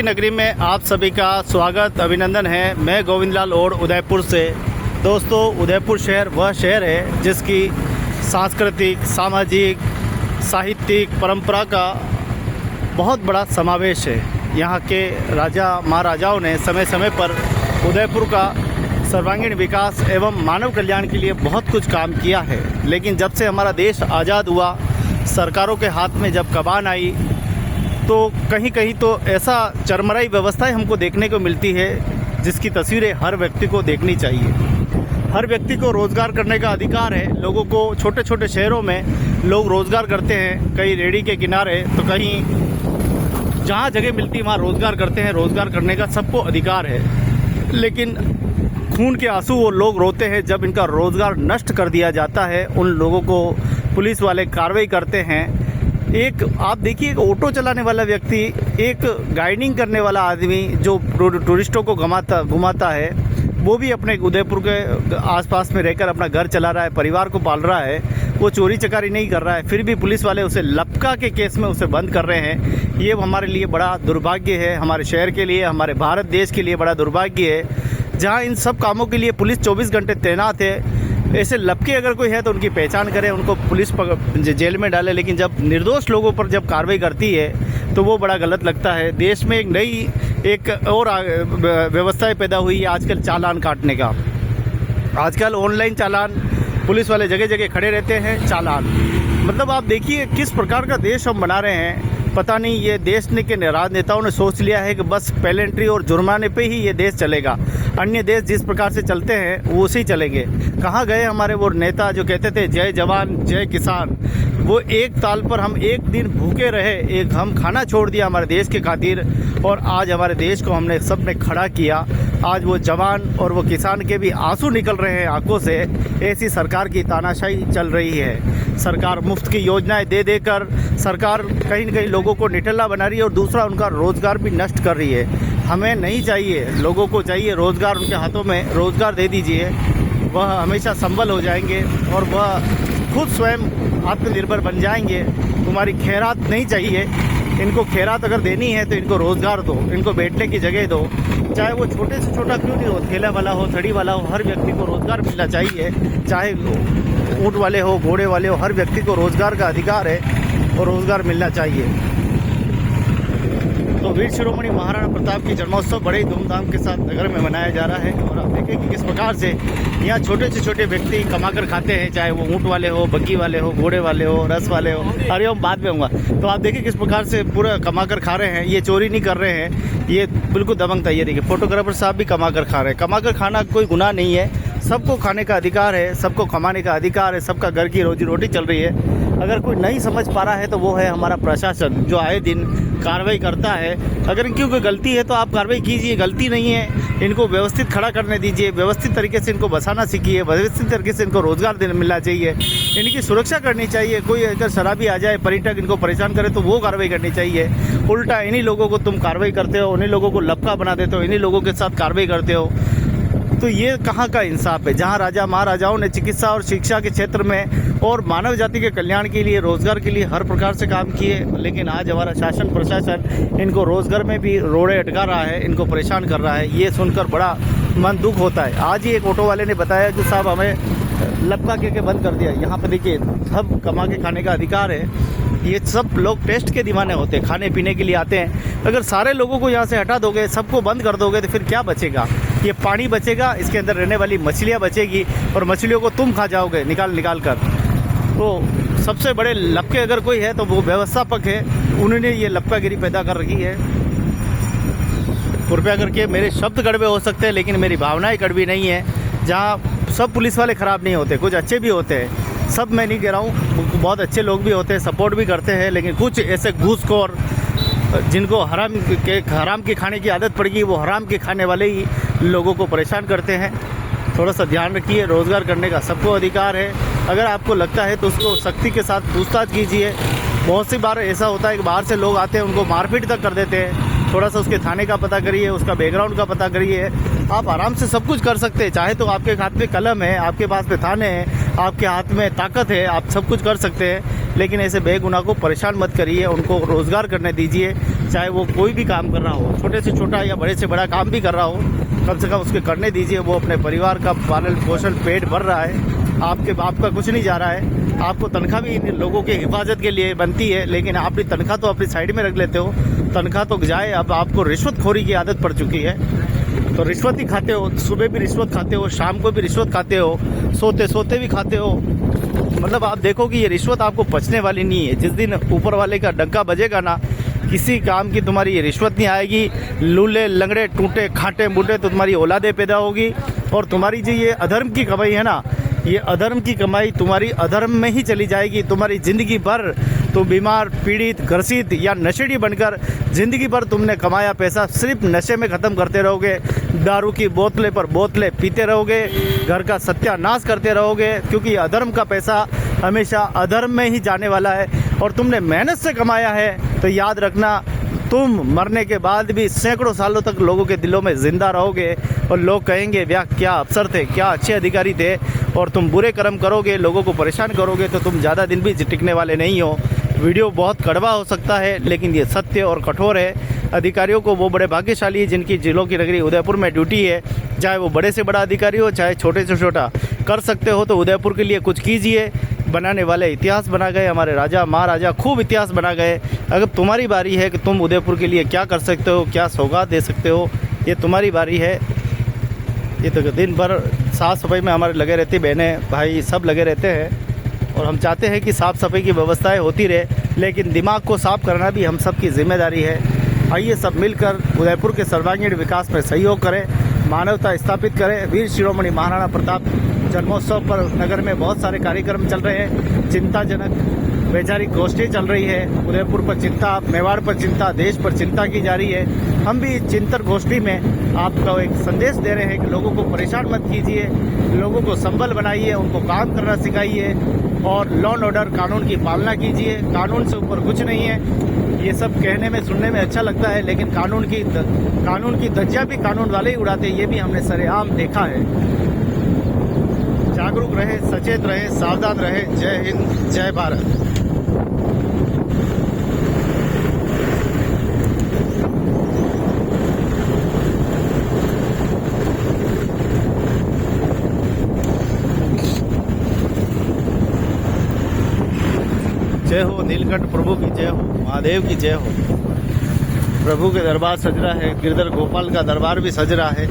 नगरी में आप सभी का स्वागत अभिनंदन है। मैं गोविंद लाल ओड उदयपुर से। दोस्तों, उदयपुर शहर वह शहर है जिसकी सांस्कृतिक, सामाजिक, साहित्यिक परंपरा का बहुत बड़ा समावेश है। यहाँ के राजा महाराजाओं ने समय समय पर उदयपुर का सर्वांगीण विकास एवं मानव कल्याण के लिए बहुत कुछ काम किया है। लेकिन जब से हमारा देश आज़ाद हुआ, सरकारों के हाथ में जब कमान आई, तो कहीं कहीं तो ऐसा चरमराई व्यवस्थाएं हमको देखने को मिलती है जिसकी तस्वीरें हर व्यक्ति को देखनी चाहिए। हर व्यक्ति को रोज़गार करने का अधिकार है। लोगों को छोटे छोटे शहरों में लोग रोज़गार करते हैं, कहीं रेहड़ी के किनारे तो कहीं जहाँ जगह मिलती है वहाँ रोज़गार करते हैं। रोज़गार करने का सबको अधिकार है, लेकिन खून के आंसू वो लोग रोते हैं जब इनका रोज़गार नष्ट कर दिया जाता है। उन लोगों को पुलिस वाले कार्रवाई करते हैं। एक आप देखिए, एक ऑटो चलाने वाला व्यक्ति, एक गाइडिंग करने वाला आदमी जो टूरिस्टों को घुमाता है, वो भी अपने उदयपुर के आसपास में रहकर अपना घर चला रहा है, परिवार को पाल रहा है। वो चोरी चकारी नहीं कर रहा है, फिर भी पुलिस वाले उसे लपका के केस में उसे बंद कर रहे हैं। ये हमारे लिए बड़ा दुर्भाग्य है, हमारे शहर के लिए, हमारे भारत देश के लिए बड़ा दुर्भाग्य है। जहाँ इन सब कामों के लिए पुलिस 24 घंटे तैनात है, ऐसे लपके अगर कोई है तो उनकी पहचान करें, उनको पुलिस जेल में डाले। लेकिन जब निर्दोष लोगों पर जब कार्रवाई करती है तो वो बड़ा गलत लगता है। देश में एक नई एक और व्यवस्थाएं पैदा हुई है आजकल चालान काटने का। आजकल ऑनलाइन चालान, पुलिस वाले जगह जगह खड़े रहते हैं, चालान। मतलब आप देखिए किस प्रकार का देश हम बना रहे हैं। पता नहीं ये देश के राजनेताओं ने सोच लिया है कि बस पेलेंट्री और जुर्माने पे ही ये देश चलेगा, अन्य देश जिस प्रकार से चलते हैं वो उसी चलेंगे। कहाँ गए हमारे वो नेता जो कहते थे जय जवान जय किसान? वो एक ताल पर हम एक दिन भूखे रहे, एक हम खाना छोड़ दिया हमारे देश के खातिर, और आज हमारे देश को हमने सब ने खड़ा किया। आज वो जवान और वो किसान के भी आंसू निकल रहे हैं आंखों से। ऐसी सरकार की तानाशाही चल रही है। सरकार मुफ्त की योजनाएं दे देकर सरकार कहीं न कहीं लोगों को निठल्ला बना रही है, और दूसरा उनका रोज़गार भी नष्ट कर रही है। हमें नहीं चाहिए, लोगों को चाहिए रोज़गार। उनके हाथों में रोज़गार दे दीजिए, वह हमेशा संबल हो जाएंगे और वह खुद स्वयं आत्मनिर्भर बन जाएंगे। तुम्हारी खैरात नहीं चाहिए, इनको खैरात अगर देनी है तो इनको रोज़गार दो, इनको बैठने की जगह दो। चाहे वो छोटे से छोटा क्यों नहीं हो, ठेला वाला हो, थड़ी वाला हो, हर व्यक्ति को रोज़गार मिलना चाहिए। चाहे ऊँट वाले हो, घोड़े वाले हो, हर व्यक्ति को रोज़गार का अधिकार है और रोज़गार मिलना चाहिए। तो वीर शिरोमणि महाराणा प्रताप की जन्मोत्सव बड़े धूमधाम के साथ नगर में मनाया जा रहा है। और आप देखें कि किस प्रकार से यहाँ छोटे से छोटे व्यक्ति कमाकर खाते हैं, चाहे वो ऊँट वाले हो, बग्गी वाले हो, घोड़े वाले हो, रस वाले हो। अरे हम बाद में होगा। तो आप देखिए किस प्रकार से पूरा कमाकर खा रहे हैं। ये चोरी नहीं कर रहे हैं, ये बिल्कुल दबंग तैयारी के फोटोग्राफर साहब भी कमाकर खा रहे हैं। कमाकर खाना कोई गुनाह नहीं है, सबको खाने का अधिकार है, सबको कमाने का अधिकार है, सबका घर की रोजी रोटी चल रही है। अगर कोई नहीं समझ पा रहा है तो वो है हमारा प्रशासन, जो आए दिन कार्रवाई करता है। अगर इनकी कोई गलती है तो आप कार्रवाई कीजिए, गलती नहीं है इनको व्यवस्थित खड़ा करने दीजिए, व्यवस्थित तरीके से इनको बसाना सीखिए, व्यवस्थित तरीके से इनको रोज़गार देने मिलना चाहिए, इनकी सुरक्षा करनी चाहिए। कोई अगर शराबी आ जाए, पर्यटक इनको परेशान करे तो वो कार्रवाई करनी चाहिए। उल्टा इन्हीं लोगों को तुम कार्रवाई करते हो, उन्हीं लोगों को लपका बना देते हो, इन्हीं लोगों के साथ कार्रवाई करते हो। तो ये कहाँ का इंसाफ है? जहाँ राजा महाराजाओं ने चिकित्सा और शिक्षा के क्षेत्र में और मानव जाति के कल्याण के लिए, रोज़गार के लिए हर प्रकार से काम किए, लेकिन आज हमारा शासन प्रशासन इनको रोज़गार में भी रोड़े अटका रहा है, इनको परेशान कर रहा है। ये सुनकर बड़ा मन दुख होता है। आज ही एक ऑटो वाले ने बताया कि साहब हमें लपका के बंद कर दिया। यहाँ पर देखिए सब कमा के खाने का अधिकार है। ये सब लोग टेस्ट के दीवाने होते हैं, खाने पीने के लिए आते हैं। अगर सारे लोगों को यहाँ से हटा दोगे, सबको बंद कर दोगे, तो फिर क्या बचेगा? ये पानी बचेगा, इसके अंदर रहने वाली मछलियाँ बचेगी, और मछलियों को तुम खा जाओगे निकाल कर। तो सबसे बड़े लपके अगर कोई है तो वो व्यवस्थापक है, उन्होंने ये लपकागिरी पैदा कर रखी है। कृपया करके, मेरे शब्द कड़वे हो सकते हैं लेकिन मेरी भावनाएं कड़वी नहीं है। जहाँ सब पुलिस वाले ख़राब नहीं होते, कुछ अच्छे भी होते हैं, सब मैं नहीं कह रहा हूँ, बहुत अच्छे लोग भी होते हैं, सपोर्ट भी करते हैं। लेकिन कुछ ऐसे घूसखोर जिनको हराम की खाने की आदत पड़ गई, वो हराम के खाने वाले ही लोगों को परेशान करते हैं। थोड़ा सा ध्यान रखिए। रोज़गार करने का सबको अधिकार है। अगर आपको लगता है तो उसको सख्ती के साथ पूछताछ कीजिए। बहुत सी बार ऐसा होता है कि बाहर से लोग आते हैं, उनको मारपीट तक कर देते हैं। थोड़ा सा उसके थाने का पता करिए, उसका बैकग्राउंड का पता करिए। आप आराम से सब कुछ कर सकते हैं। चाहे तो आपके हाथ में कलम है, आपके पास में थाने हैं, आपके हाथ में ताकत है, आप सब कुछ कर सकते हैं। लेकिन ऐसे बेगुनाह को परेशान मत करिए, उनको रोज़गार करने दीजिए। चाहे वो कोई भी काम कर रहा हो, छोटे से छोटा या बड़े से बड़ा काम भी कर रहा हो, कम से कम उसके करने दीजिए। वो अपने परिवार का पालन पोषण पेट भर रहा है, आपका कुछ नहीं जा रहा है। आपको तनख्वाह भी इन लोगों की हिफाजत के लिए बनती है, लेकिन आप भी तनख्वाह तो अपनी साइड में रख लेते हो। तनख्वाह तो जाए, अब आपको रिश्वतखोरी की आदत पड़ चुकी है, तो रिश्वत ही खाते हो। सुबह भी रिश्वत खाते हो, शाम को भी रिश्वत खाते हो, सोते सोते भी खाते हो। मतलब आप देखो कि ये रिश्वत आपको बचने वाली नहीं है। जिस दिन ऊपर वाले का डंका बजेगा ना, किसी काम की तुम्हारी ये रिश्वत नहीं आएगी। लूले लंगड़े टूटे खाटे बूढ़े तो तुम्हारी औलादे पैदा होगी, और तुम्हारी जो ये अधर्म की कमाई है ना, ये अधर्म की कमाई तुम्हारी अधर्म में ही चली जाएगी। तुम्हारी ज़िंदगी भर तुम बीमार पीड़ित ग्रसित या नशेड़ी बनकर ज़िंदगी भर तुमने कमाया पैसा सिर्फ नशे में ख़त्म करते रहोगे। दारू की बोतलें पर बोतलें पीते रहोगे, घर का सत्यानाश करते रहोगे, क्योंकि अधर्म का पैसा हमेशा अधर्म में ही जाने वाला है। और तुमने मेहनत से कमाया है तो याद रखना, तुम मरने के बाद भी सैकड़ों सालों तक लोगों के दिलों में ज़िंदा रहोगे, और लोग कहेंगे वाह क्या अफसर थे, क्या अच्छे अधिकारी थे। और तुम बुरे कर्म करोगे, लोगों को परेशान करोगे, तो तुम ज़्यादा दिन भी टिकने वाले नहीं हो। वीडियो बहुत कड़वा हो सकता है, लेकिन ये सत्य और कठोर है। अधिकारियों को वो बड़े भाग्यशाली है जिनकी जिलों की नगरी उदयपुर में ड्यूटी है, चाहे वो बड़े से बड़ा अधिकारी हो, चाहे छोटे से छोटा। कर सकते हो तो उदयपुर के लिए कुछ कीजिए। बनाने वाले इतिहास बना गए, हमारे राजा महाराजा खूब इतिहास बना गए। अगर तुम्हारी बारी है कि तुम उदयपुर के लिए क्या कर सकते हो, क्या सौगात दे सकते हो, ये तुम्हारी बारी है। ये तो दिन भर साफ़ सफाई में हमारे लगे रहते, बहनें भाई सब लगे रहते हैं, और हम चाहते हैं कि साफ़ सफाई की व्यवस्थाएं होती रहे, लेकिन दिमाग को साफ करना भी हम सब की जिम्मेदारी है। आइए सब मिलकर उदयपुर के सर्वांगीण विकास में सहयोग करें, मानवता स्थापित करें। वीर शिरोमणि महाराणा प्रताप जन्मोत्सव पर नगर में बहुत सारे कार्यक्रम चल रहे हैं। चिंताजनक वैचारिक गोष्ठी चल रही है। उदयपुर पर चिंता, मेवाड़ पर चिंता, देश पर चिंता की जा रही है। हम भी चिंतन गोष्ठी में आपको एक संदेश दे रहे हैं कि लोगों को परेशान मत कीजिए, लोगों को संबल बनाइए, उनको काम करना सिखाइए, और लॉ एंड ऑर्डर कानून की पालना कीजिए। कानून से ऊपर कुछ नहीं है। ये सब कहने में सुनने में अच्छा लगता है, लेकिन कानून की धज्जियां भी कानून वाले ही उड़ाते हैं, ये भी हमने सरेआम देखा है। जागरूक रहे, सचेत रहे, सावधान रहे। जय हिंद, जय भारत। जय हो नीलकंठ प्रभु की जय हो, महादेव की जय हो। प्रभु के दरबार सज रहा है, गिरधर गोपाल का दरबार भी सज रहा है।